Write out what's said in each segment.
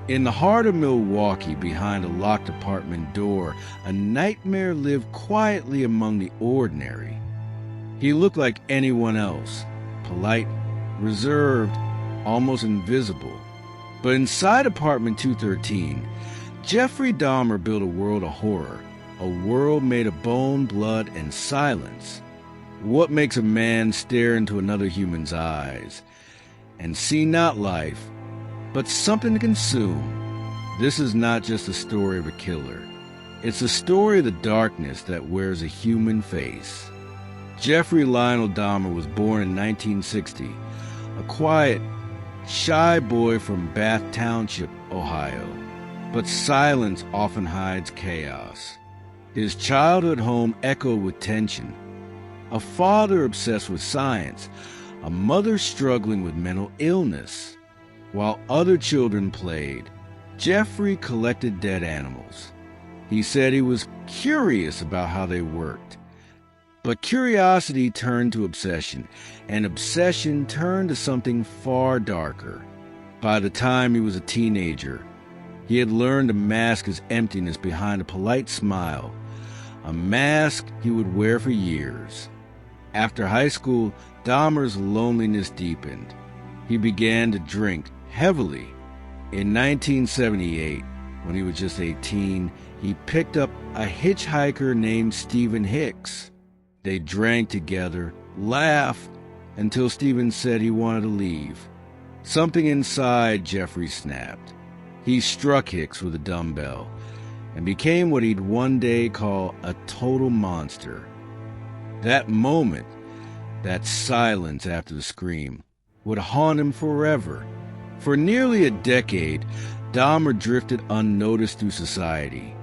In the heart of Milwaukee, behind a locked apartment door, a nightmare lived quietly among the ordinary. He looked like anyone else, polite, reserved, almost invisible. But inside apartment 213, Jeffrey Dahmer built a world of horror, a world made of bone, blood, and silence. What makes a man stare into another human's eyes and see not life, but something to consume? This is not just a story of a killer. It's a story of the darkness that wears a human face. Jeffrey Lionel Dahmer was born in 1960, a quiet, shy boy from Bath Township, Ohio. But silence often hides chaos. His childhood home echoed with tension. A father obsessed with science, a mother struggling with mental illness. While other children played, Jeffrey collected dead animals. He said he was curious about how they worked. But curiosity turned to obsession, and obsession turned to something far darker. By the time he was a teenager, he had learned to mask his emptiness behind a polite smile, a mask he would wear for years. After high school, Dahmer's loneliness deepened. He began to drink heavily. In 1978, when he was just 18, he picked up a hitchhiker named Stephen Hicks. They drank together, laughed, until Stephen said he wanted to leave. Something inside Jeffrey snapped. He struck Hicks with a dumbbell and became what he'd one day call a total monster. That moment, that silence after the scream, would haunt him forever. For nearly a decade, Dahmer drifted unnoticed through society,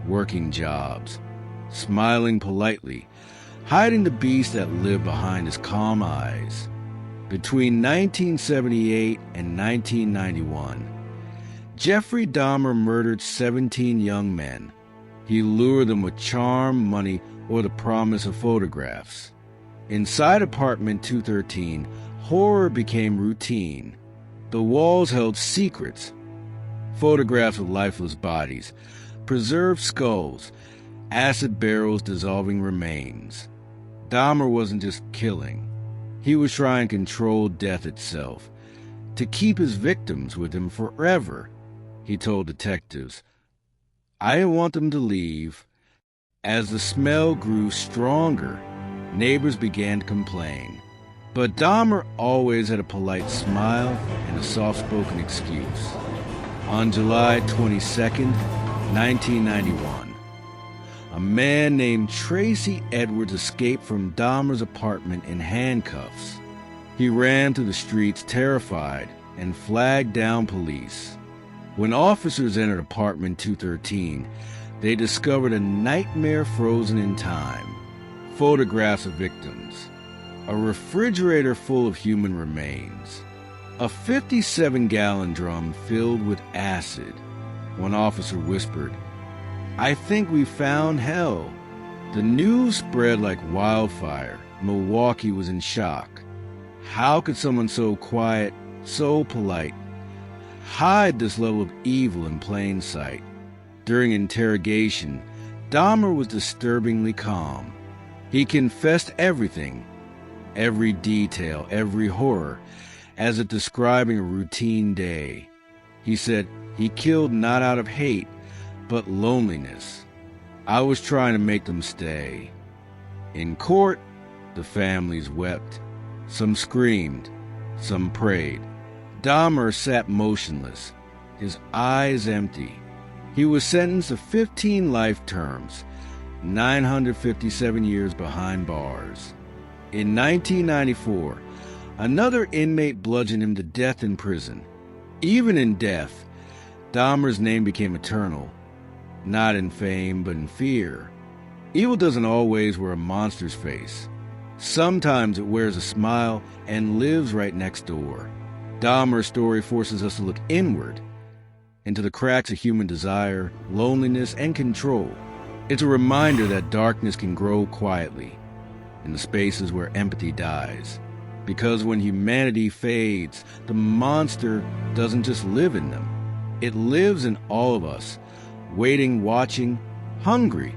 working jobs, smiling politely, hiding the beast that lived behind his calm eyes. Between 1978 and 1991, Jeffrey Dahmer murdered 17 young men. He lured them with charm, money, or the promise of photographs. Inside apartment 213, horror became routine. The walls held secrets, photographs of lifeless bodies, preserved skulls, acid barrels dissolving remains. Dahmer wasn't just killing. He was trying to control death itself, to keep his victims with him forever. He told detectives, "I didn't want them to leave." As the smell grew stronger, neighbors began to complain. But Dahmer always had a polite smile and a soft-spoken excuse. On July 22, 1991, a man named Tracy Edwards escaped from Dahmer's apartment in handcuffs. He ran through the streets terrified and flagged down police. When officers entered apartment 213, they discovered a nightmare frozen in time. Photographs of victims, a refrigerator full of human remains, a 57-gallon drum filled with acid. One officer whispered, "I think we found hell." The news spread like wildfire. Milwaukee was in shock. How could someone so quiet, so polite, hide this level of evil in plain sight? During interrogation, Dahmer was disturbingly calm. He confessed everything, every detail, every horror, as if describing a routine day. He said he killed not out of hate, but loneliness. "I was trying to make them stay." In court, the families wept. Some screamed, some prayed. Dahmer sat motionless, his eyes empty. He was sentenced to 15 life terms, 957 years behind bars. In 1994, another inmate bludgeoned him to death in prison. Even in death, Dahmer's name became eternal, not in fame, but in fear. Evil doesn't always wear a monster's face. Sometimes it wears a smile and lives right next door. Dahmer's story forces us to look inward, into the cracks of human desire, loneliness, and control. It's a reminder that darkness can grow quietly, in the spaces where empathy dies. Because when humanity fades, the monster doesn't just live in them, It lives in all of us, waiting, watching, hungry,